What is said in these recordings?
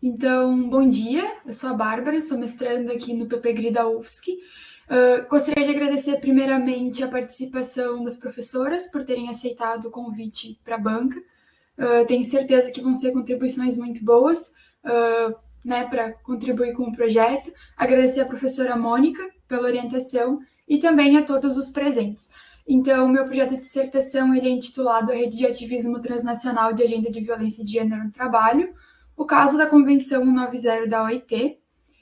Então, bom dia, eu sou a Bárbara, sou mestranda aqui no PPGRI da UFSC. Gostaria de agradecer primeiramente a participação das professoras por terem aceitado o convite para a banca. Tenho certeza que vão ser contribuições muito boas, né, para contribuir com o projeto. Agradecer à professora Mônica pela orientação e também a todos os presentes. Então, meu projeto de dissertação ele é intitulado A Rede de Ativismo Transnacional de Agenda de Violência de Gênero no Trabalho, o caso da Convenção 190 da OIT.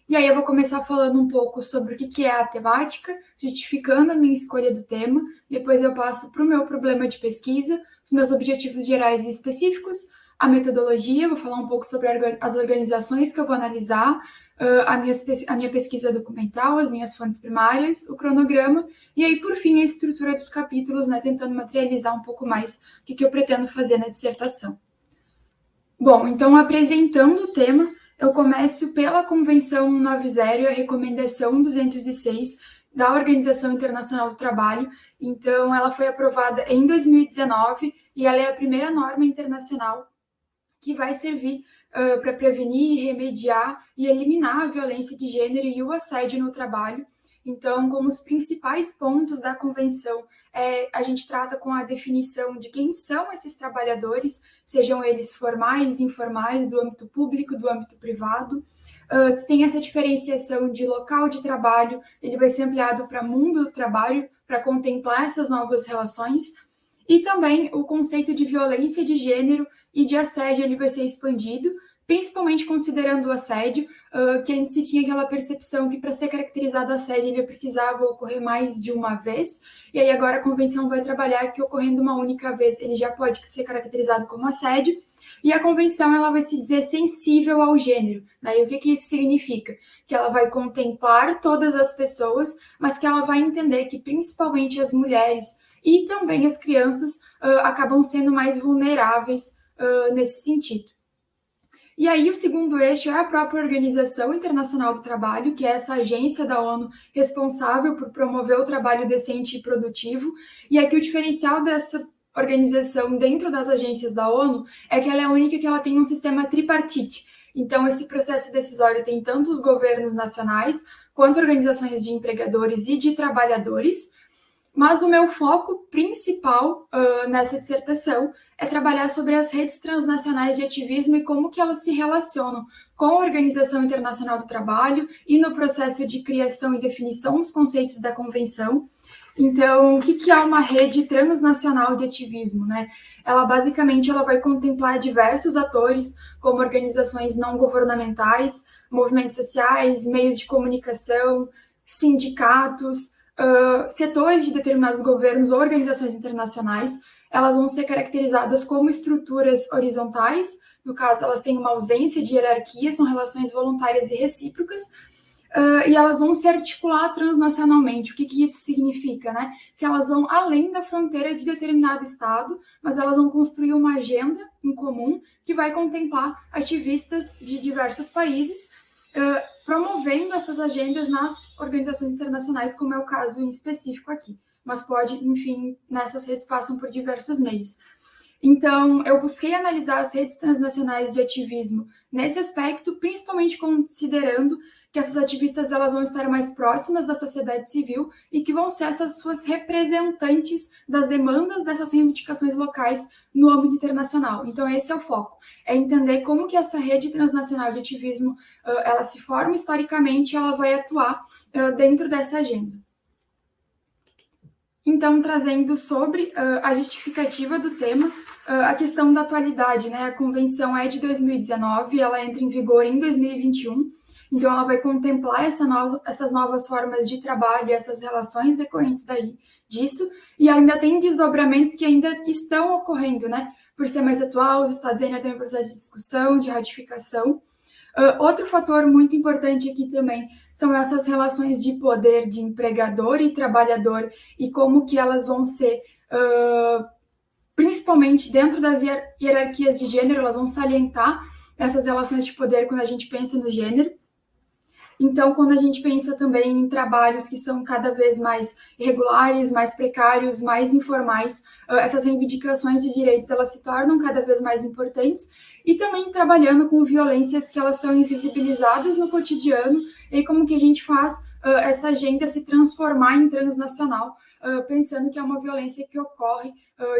E aí eu vou começar falando um pouco sobre o que é a temática, justificando a minha escolha do tema, depois eu passo para o meu problema de pesquisa, os meus objetivos gerais e específicos, a metodologia, vou falar um pouco sobre as organizações que eu vou analisar, a minha pesquisa documental, as minhas fontes primárias, o cronograma, e aí, por fim, a estrutura dos capítulos, né, tentando materializar um pouco mais o que eu pretendo fazer na dissertação. Bom, então, apresentando o tema, eu começo pela Convenção 190 e a Recomendação 206 da Organização Internacional do Trabalho. Então, ela foi aprovada em 2019 e ela é a primeira norma internacional que vai servir para prevenir, remediar e eliminar a violência de gênero e o assédio no trabalho. Então, como os principais pontos da convenção, a gente trata com a definição de quem são esses trabalhadores, sejam eles formais, informais, do âmbito público, do âmbito privado. Se tem essa diferenciação de local de trabalho, ele vai ser ampliado para mundo do trabalho, para contemplar essas novas relações. E também o conceito de violência de gênero e de assédio ele vai ser expandido, principalmente considerando o assédio, que antes se tinha aquela percepção que para ser caracterizado assédio ele precisava ocorrer mais de uma vez, e aí agora a convenção vai trabalhar que ocorrendo uma única vez ele já pode ser caracterizado como assédio, e a convenção ela vai se dizer sensível ao gênero. Né? E o que isso significa? Que ela vai contemplar todas as pessoas, mas que ela vai entender que principalmente as mulheres e também as crianças acabam sendo mais vulneráveis nesse sentido. E aí o segundo eixo é a própria Organização Internacional do Trabalho, que é essa agência da ONU responsável por promover o trabalho decente e produtivo. E aqui o diferencial dessa organização dentro das agências da ONU é que ela é a única que ela tem um sistema tripartite. Então, esse processo decisório tem tanto os governos nacionais, quanto organizações de empregadores e de trabalhadores. Mas o meu foco principal nessa dissertação é trabalhar sobre as redes transnacionais de ativismo e como que elas se relacionam com a Organização Internacional do Trabalho e no processo de criação e definição dos conceitos da Convenção. Então, o que é uma rede transnacional de ativismo? Né? Ela basicamente vai contemplar diversos atores, como organizações não governamentais, movimentos sociais, meios de comunicação, sindicatos, setores de determinados governos ou organizações internacionais. Elas vão ser caracterizadas como estruturas horizontais, no caso, elas têm uma ausência de hierarquia, são relações voluntárias e recíprocas, e elas vão se articular transnacionalmente. O que isso significa? Né? Que elas vão além da fronteira de determinado estado, mas elas vão construir uma agenda em comum que vai contemplar ativistas de diversos países, promovendo essas agendas nas organizações internacionais, como é o caso em específico aqui. Mas pode, enfim, nessas redes passam por diversos meios. Então, eu busquei analisar as redes transnacionais de ativismo nesse aspecto, principalmente considerando que essas ativistas elas vão estar mais próximas da sociedade civil e que vão ser essas suas representantes das demandas dessas reivindicações locais no âmbito internacional. Então, esse é o foco, é entender como que essa rede transnacional de ativismo ela se forma historicamente e ela vai atuar dentro dessa agenda. Então, trazendo sobre a justificativa do tema, a questão da atualidade, né? A convenção é de 2019, ela entra em vigor em 2021, então ela vai contemplar essas novas formas de trabalho, essas relações decorrentes disso, e ainda tem desdobramentos que ainda estão ocorrendo, né? Por ser mais atual, os estados ainda têm um processo de discussão, de ratificação. Outro fator muito importante aqui também são essas relações de poder de empregador e trabalhador e como que elas vão ser, principalmente dentro das hierarquias de gênero, elas vão salientar essas relações de poder quando a gente pensa no gênero. Então, quando a gente pensa também em trabalhos que são cada vez mais irregulares, mais precários, mais informais, essas reivindicações de direitos elas se tornam cada vez mais importantes. e também trabalhando com violências que elas são invisibilizadas no cotidiano e como que a gente faz essa agenda se transformar em transnacional, pensando que é uma violência que ocorre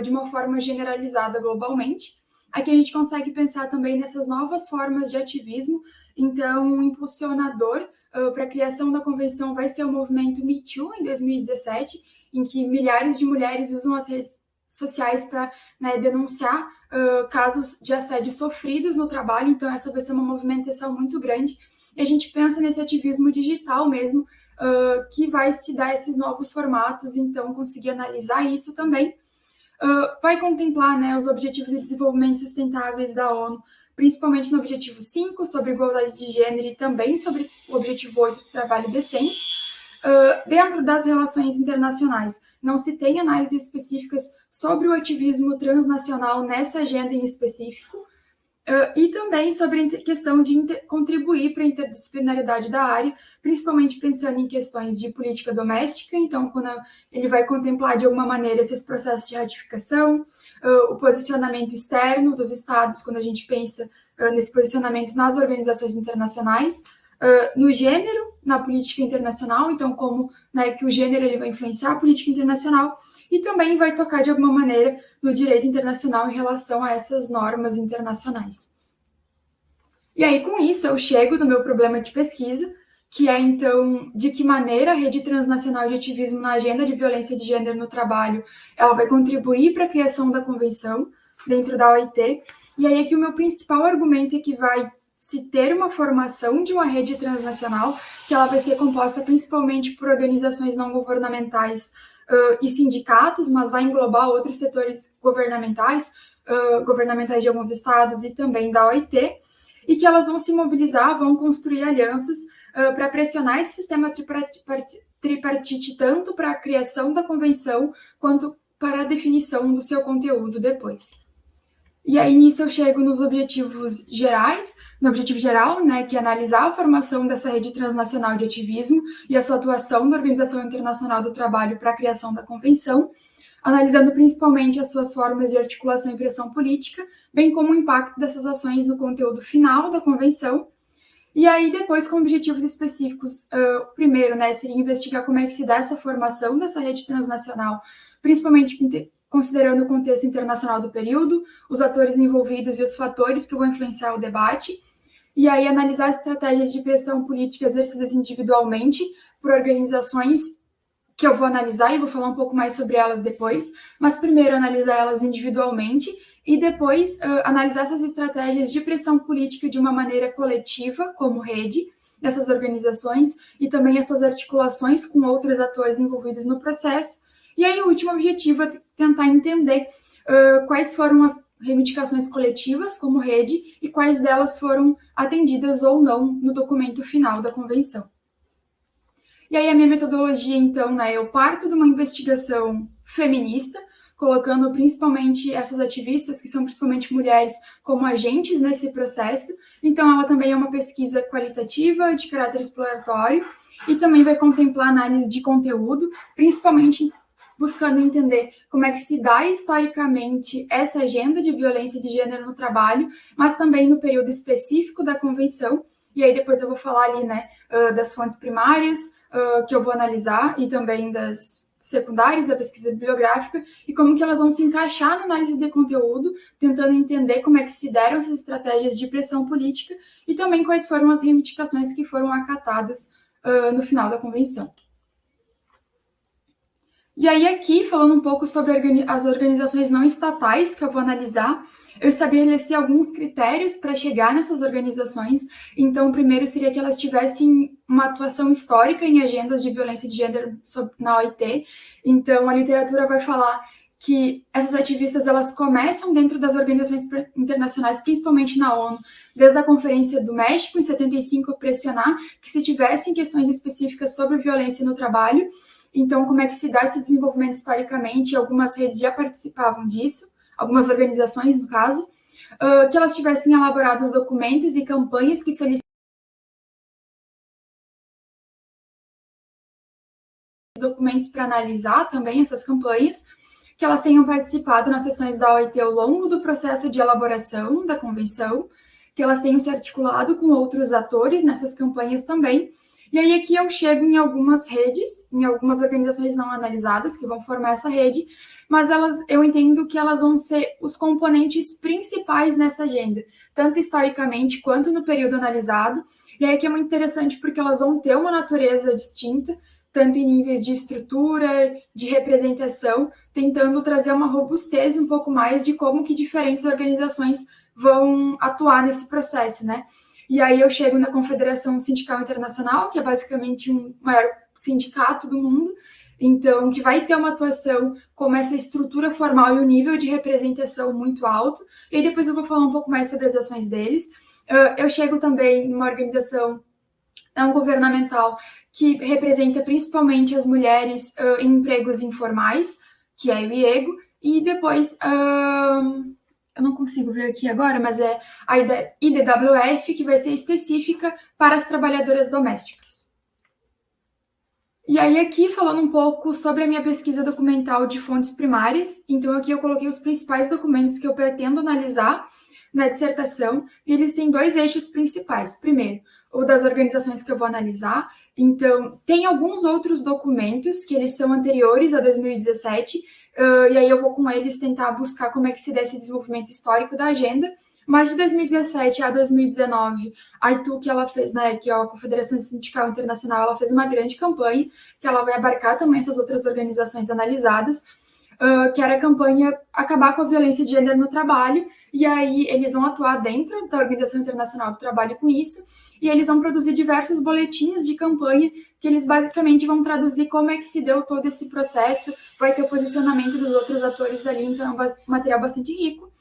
de uma forma generalizada globalmente. Aqui a gente consegue pensar também nessas novas formas de ativismo. Então, um impulsionador para a criação da convenção vai ser o movimento Me Too, em 2017, em que milhares de mulheres usam as redes sociais para, né, denunciar casos de assédio sofridos no trabalho. Então, essa vai ser uma movimentação muito grande. E a gente pensa nesse ativismo digital mesmo, que vai se dar esses novos formatos, então conseguir analisar isso também. Vai contemplar, né, os Objetivos de Desenvolvimento Sustentáveis da ONU, principalmente no Objetivo 5, sobre igualdade de gênero, e também sobre o Objetivo 8, do trabalho decente. Dentro das relações internacionais, não se tem análises específicas sobre o ativismo transnacional nessa agenda em específico, e também sobre a questão de contribuir para a interdisciplinaridade da área, principalmente pensando em questões de política doméstica. Então, quando ele vai contemplar de alguma maneira esses processos de ratificação, o posicionamento externo dos estados, quando a gente pensa nesse posicionamento nas organizações internacionais, no gênero, na política internacional, então como, né, que o gênero ele vai influenciar a política internacional, e também vai tocar de alguma maneira no direito internacional em relação a essas normas internacionais. E aí, com isso, eu chego no meu problema de pesquisa, que é, então, de que maneira a rede transnacional de ativismo na agenda de violência de gênero no trabalho ela vai contribuir para a criação da convenção dentro da OIT. E aí é que o meu principal argumento é que vai se ter uma formação de uma rede transnacional, que ela vai ser composta principalmente por organizações não governamentais e sindicatos, mas vai englobar outros setores governamentais, governamentais de alguns estados e também da OIT, e que elas vão se mobilizar, vão construir alianças para pressionar esse sistema tripartite tanto para a criação da convenção quanto para a definição do seu conteúdo depois. E aí, nisso, eu chego nos objetivos gerais, no objetivo geral, né, que é analisar a formação dessa rede transnacional de ativismo e a sua atuação na Organização Internacional do Trabalho para a criação da convenção, analisando principalmente as suas formas de articulação e pressão política, bem como o impacto dessas ações no conteúdo final da convenção. E aí, depois, com objetivos específicos, primeiro, né, seria investigar como é que se dá essa formação dessa rede transnacional, principalmente considerando o contexto internacional do período, os atores envolvidos e os fatores que vão influenciar o debate, e aí analisar as estratégias de pressão política exercidas individualmente por organizações que eu vou analisar e vou falar um pouco mais sobre elas depois, mas primeiro analisar elas individualmente e depois analisar essas estratégias de pressão política de uma maneira coletiva, como rede, dessas organizações, e também as suas articulações com outros atores envolvidos no processo. E aí o último objetivo é tentar entender quais foram as reivindicações coletivas como rede e quais delas foram atendidas ou não no documento final da convenção. E aí a minha metodologia, então, né, eu parto de uma investigação feminista, colocando principalmente essas ativistas, que são principalmente mulheres, como agentes nesse processo. Então, ela também é uma pesquisa qualitativa, de caráter exploratório, e também vai contemplar análise de conteúdo, principalmente buscando entender como é que se dá historicamente essa agenda de violência de gênero no trabalho, mas também no período específico da convenção. E aí depois eu vou falar ali, né, das fontes primárias, que eu vou analisar, e também das secundárias, da pesquisa bibliográfica, e como que elas vão se encaixar na análise de conteúdo, tentando entender como é que se deram essas estratégias de pressão política, e também quais foram as reivindicações que foram acatadas no final da convenção. E aí aqui, falando um pouco sobre as organizações não estatais que eu vou analisar, eu estabeleci alguns critérios para chegar nessas organizações. Então, o primeiro seria que elas tivessem uma atuação histórica em agendas de violência de gênero na OIT. Então, a literatura vai falar que essas ativistas elas começam dentro das organizações internacionais, principalmente na ONU, desde a Conferência do México, em 75, a pressionar que se tivessem questões específicas sobre violência no trabalho. Então, como é que se dá esse desenvolvimento historicamente? Algumas redes já participavam disso, algumas organizações, no caso, que elas tivessem elaborado os documentos e campanhas que solicitavam documentos para analisar também essas campanhas, que elas tenham participado nas sessões da OIT ao longo do processo de elaboração da convenção, que elas tenham se articulado com outros atores nessas campanhas também. E aí aqui eu chego em algumas redes, em algumas organizações não analisadas que vão formar essa rede, mas eu entendo que elas vão ser os componentes principais nessa agenda, tanto historicamente quanto no período analisado. E aí que é muito interessante porque elas vão ter uma natureza distinta, tanto em níveis de estrutura, de representação, tentando trazer uma robustez um pouco mais de como que diferentes organizações vão atuar nesse processo, né? E aí eu chego na Confederação Sindical Internacional, que é basicamente o maior sindicato do mundo, então, que vai ter uma atuação com essa estrutura formal e um nível de representação muito alto, e aí depois eu vou falar um pouco mais sobre as ações deles. Eu chego também numa organização não governamental que representa principalmente as mulheres em empregos informais, que é o IEGO, e depois, eu não consigo ver aqui agora, mas é a IDWF, que vai ser específica para as trabalhadoras domésticas. E aí aqui, falando um pouco sobre a minha pesquisa documental de fontes primárias, então aqui eu coloquei os principais documentos que eu pretendo analisar na dissertação, e eles têm dois eixos principais. Primeiro, o das organizações que eu vou analisar. Então, tem alguns outros documentos que eles são anteriores a 2017, e aí eu vou com eles tentar buscar como é que se dá esse desenvolvimento histórico da agenda. Mas de 2017 a 2019, a ITU, que ela fez, né, que é a Confederação Sindical Internacional, ela fez uma grande campanha, que ela vai abarcar também essas outras organizações analisadas, que era a campanha Acabar com a Violência de Gênero no Trabalho, e aí eles vão atuar dentro da Organização Internacional do Trabalho com isso, e eles vão produzir diversos boletins de campanha que eles basicamente vão traduzir como é que se deu todo esse processo, vai ter o posicionamento dos outros atores ali, então é um material bastante rico.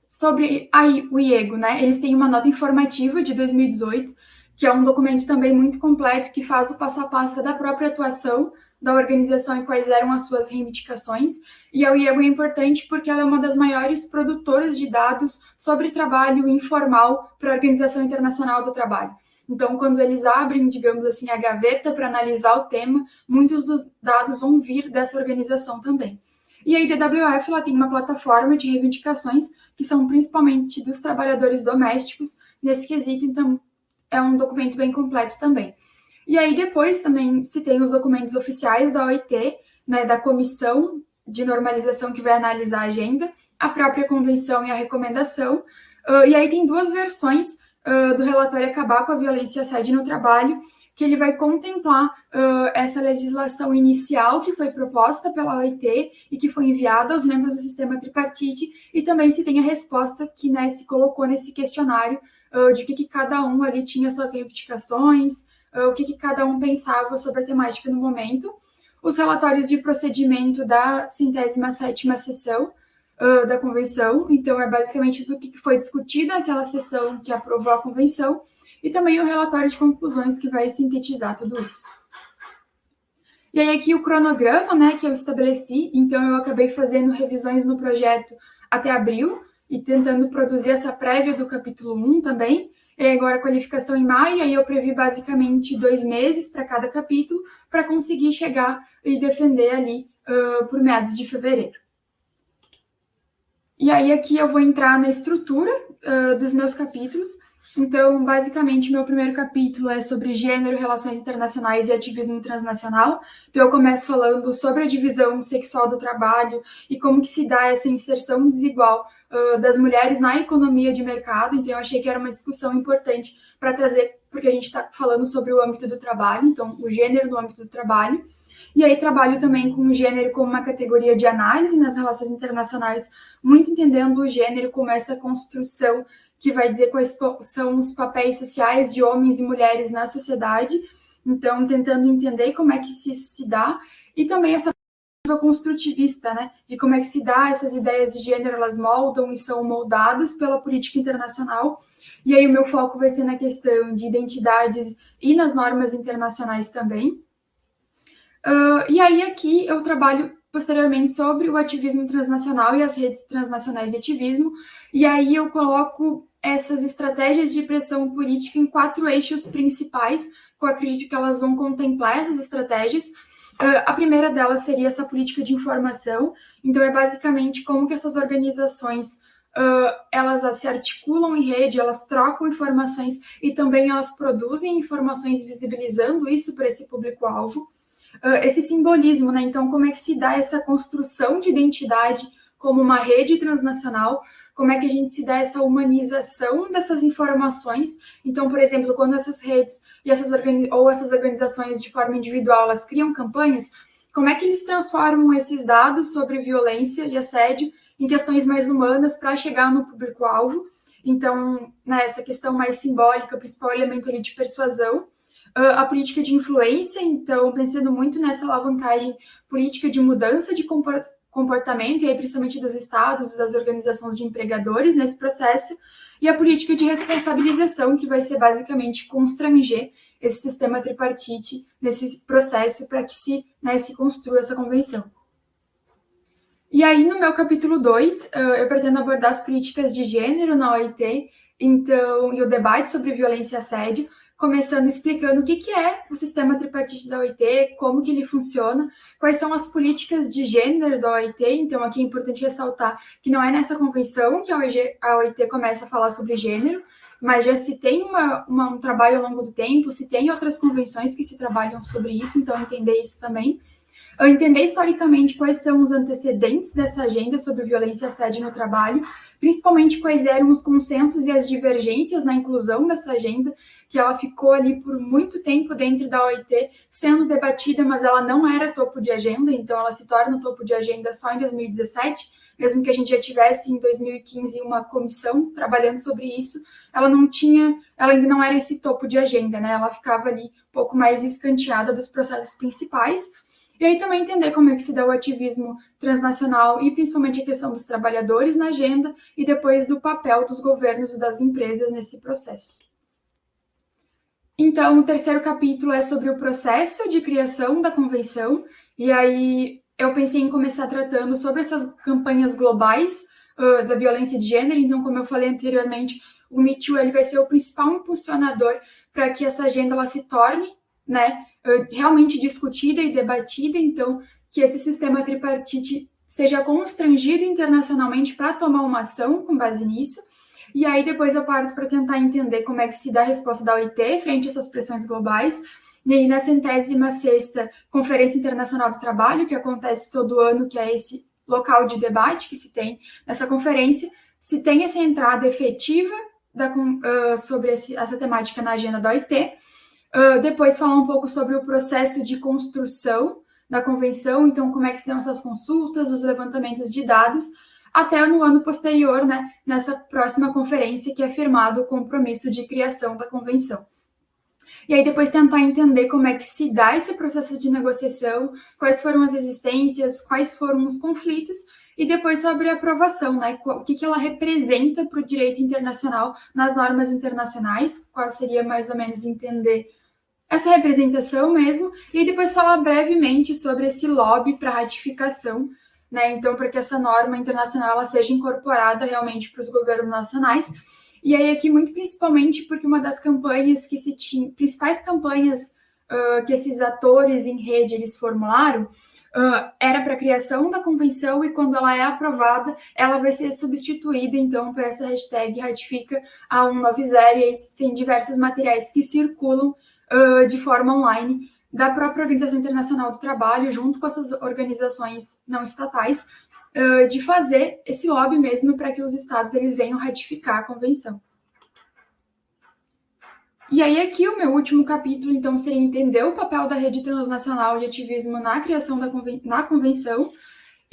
Sobre o IEGO, né, eles têm uma nota informativa de 2018, que é um documento também muito completo, que faz o passo a passo da própria atuação da organização e quais eram as suas reivindicações. E a IEGO é importante porque ela é uma das maiores produtoras de dados sobre trabalho informal para a Organização Internacional do Trabalho. Então, quando eles abrem, digamos assim, a gaveta para analisar o tema, muitos dos dados vão vir dessa organização também. E a IDWF ela tem uma plataforma de reivindicações que são principalmente dos trabalhadores domésticos nesse quesito, então é um documento bem completo também. E aí depois também se tem os documentos oficiais da OIT, né, da Comissão de Normalização que vai analisar a agenda, a própria convenção e a recomendação, e aí tem duas versões do relatório Acabar com a Violência e Assédio no Trabalho, que ele vai contemplar essa legislação inicial que foi proposta pela OIT e que foi enviada aos membros do sistema tripartite, e também se tem a resposta que, né, se colocou nesse questionário de que cada um ali tinha suas reivindicações, o que cada um pensava sobre a temática no momento, os relatórios de procedimento da 107ª sessão da convenção, então é basicamente do que foi discutido naquela sessão que aprovou a convenção, e também o relatório de conclusões que vai sintetizar tudo isso. E aí aqui o cronograma, né, que eu estabeleci, então eu acabei fazendo revisões no projeto até abril, e tentando produzir essa prévia do capítulo 1 também, e agora a qualificação em maio, e aí eu previ basicamente 2 meses para cada capítulo, para conseguir chegar e defender ali por meados de fevereiro. E aí aqui eu vou entrar na estrutura dos meus capítulos. Então, basicamente, meu primeiro capítulo é sobre gênero, relações internacionais e ativismo transnacional. Então, eu começo falando sobre a divisão sexual do trabalho e como que se dá essa inserção desigual das mulheres na economia de mercado. Então, eu achei que era uma discussão importante para trazer, porque a gente está falando sobre o âmbito do trabalho, então, o gênero no âmbito do trabalho. E aí trabalho também com o gênero como uma categoria de análise nas relações internacionais, muito entendendo o gênero como essa construção que vai dizer quais são os papéis sociais de homens e mulheres na sociedade, então tentando entender como é que isso se dá, e também essa perspectiva construtivista, né, de como é que se dá essas ideias de gênero, elas moldam e são moldadas pela política internacional, e aí o meu foco vai ser na questão de identidades e nas normas internacionais também. E aí aqui eu trabalho posteriormente sobre o ativismo transnacional e as redes transnacionais de ativismo, e aí eu coloco essas estratégias de pressão política em 4 eixos principais, que eu acredito que elas vão contemplar essas estratégias. A primeira delas seria essa política de informação, então é basicamente como que essas organizações elas se articulam em rede, elas trocam informações e também elas produzem informações visibilizando isso para esse público-alvo. Esse simbolismo, né? Então, como é que se dá essa construção de identidade como uma rede transnacional? Como é que a gente se dá essa humanização dessas informações? Então, por exemplo, quando essas redes e essas organizações de forma individual, elas criam campanhas, como é que eles transformam esses dados sobre violência e assédio em questões mais humanas para chegar no público-alvo? Então, né, essa questão mais simbólica, o principal elemento ali de persuasão. A política de influência, então, pensando muito nessa alavancagem política de mudança de comportamento, e aí principalmente dos estados e das organizações de empregadores nesse processo, e a política de responsabilização, que vai ser basicamente constranger esse sistema tripartite nesse processo para que se construa essa convenção. E aí, no meu capítulo 2, eu pretendo abordar as políticas de gênero na OIT, então, e o debate sobre violência e assédio, começando explicando o que é o sistema tripartite da OIT, como que ele funciona, quais são as políticas de gênero da OIT. Então, aqui é importante ressaltar que não é nessa convenção que a OIT começa a falar sobre gênero, mas já se tem um trabalho ao longo do tempo, se tem outras convenções que se trabalham sobre isso, então entender isso também. Entender historicamente quais são os antecedentes dessa agenda sobre violência e assédio no trabalho, principalmente quais eram os consensos e as divergências na inclusão dessa agenda, que ela ficou ali por muito tempo dentro da OIT, sendo debatida, mas ela não era topo de agenda, então ela se torna topo de agenda só em 2017, mesmo que a gente já tivesse em 2015 uma comissão trabalhando sobre isso, ela ainda não era esse topo de agenda, né? Ela ficava ali um pouco mais escanteada dos processos principais. E aí também entender como é que se dá o ativismo transnacional e principalmente a questão dos trabalhadores na agenda e depois do papel dos governos e das empresas nesse processo. Então, o terceiro capítulo é sobre o processo de criação da convenção, e aí eu pensei em começar tratando sobre essas campanhas globais da violência de gênero. Então, como eu falei anteriormente, o Me Too ele vai ser o principal impulsionador para que essa agenda ela se torne, né, realmente discutida e debatida, então que esse sistema tripartite seja constrangido internacionalmente para tomar uma ação com base nisso. E aí depois eu parto para tentar entender como é que se dá a resposta da OIT frente a essas pressões globais. E aí na 106ª Conferência Internacional do Trabalho, que acontece todo ano, que é esse local de debate que se tem nessa conferência, se tem essa entrada efetiva sobre essa temática na agenda da OIT. Depois falar um pouco sobre o processo de construção da convenção, então como é que se dão essas consultas, os levantamentos de dados, até no ano posterior, né, nessa próxima conferência que é firmado o compromisso de criação da convenção. E aí depois tentar entender como é que se dá esse processo de negociação, quais foram as resistências, quais foram os conflitos, e depois sobre a aprovação, né, o que ela representa para o direito internacional nas normas internacionais, qual seria mais ou menos entender essa representação mesmo, e depois falar brevemente sobre esse lobby para ratificação, né? Então, para que essa norma internacional ela seja incorporada realmente para os governos nacionais. E aí aqui muito principalmente porque uma das campanhas que se tinha, principais campanhas que esses atores em rede eles formularam, era para a criação da convenção, e quando ela é aprovada, ela vai ser substituída, então, por essa hashtag ratifica a 190, e tem diversos materiais que circulam de forma online da própria Organização Internacional do Trabalho, junto com essas organizações não estatais, de fazer esse lobby mesmo para que os estados eles venham ratificar a convenção. E aí aqui o meu último capítulo, então, seria entender o papel da rede transnacional de ativismo na criação na convenção.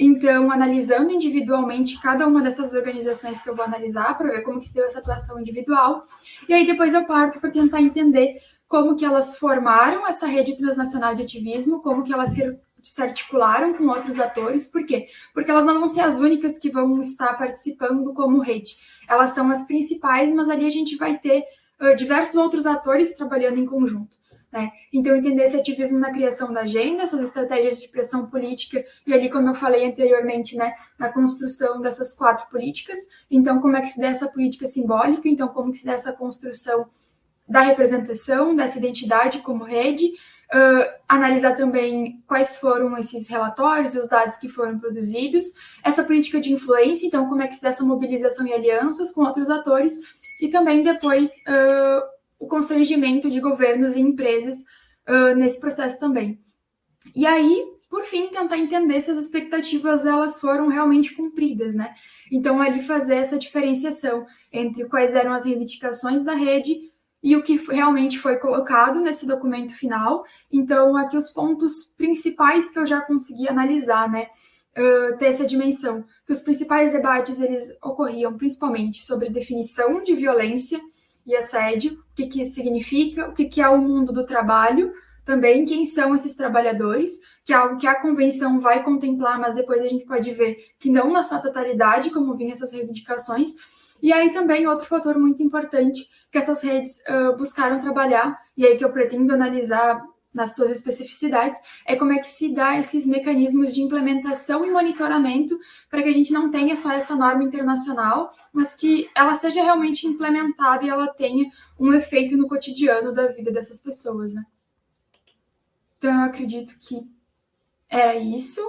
Então, analisando individualmente cada uma dessas organizações que eu vou analisar para ver como que se deu essa atuação individual. E aí depois eu parto para tentar entender como que elas formaram essa rede transnacional de ativismo, como que elas se articularam com outros atores. Por quê? Porque elas não vão ser as únicas que vão estar participando como rede. Elas são as principais, mas ali a gente vai ter diversos outros atores trabalhando em conjunto, né? Então, entender esse ativismo na criação da agenda, essas estratégias de pressão política, e ali, como eu falei anteriormente, né, na construção dessas 4 políticas. Então, como é que se dá essa política simbólica? Então, como que se dá essa construção da representação, dessa identidade como rede, analisar também quais foram esses relatórios, os dados que foram produzidos, essa política de influência, então como é que se dá essa mobilização e alianças com outros atores, e também depois o constrangimento de governos e empresas nesse processo também. E aí, por fim, tentar entender se as expectativas elas foram realmente cumpridas, né? Então, ali fazer essa diferenciação entre quais eram as reivindicações da rede e o que realmente foi colocado nesse documento final. Então, aqui os pontos principais que eu já consegui analisar, né? Ter essa dimensão. Que os principais debates eles ocorriam principalmente sobre definição de violência e assédio, o que significa, o que é o mundo do trabalho, também quem são esses trabalhadores, que é algo que a convenção vai contemplar, mas depois a gente pode ver que não na sua totalidade, como vinham essas reivindicações. E aí também outro fator muito importante que essas redes buscaram trabalhar, e aí que eu pretendo analisar nas suas especificidades, é como é que se dá esses mecanismos de implementação e monitoramento para que a gente não tenha só essa norma internacional, mas que ela seja realmente implementada e ela tenha um efeito no cotidiano da vida dessas pessoas, né? Então, eu acredito que era isso.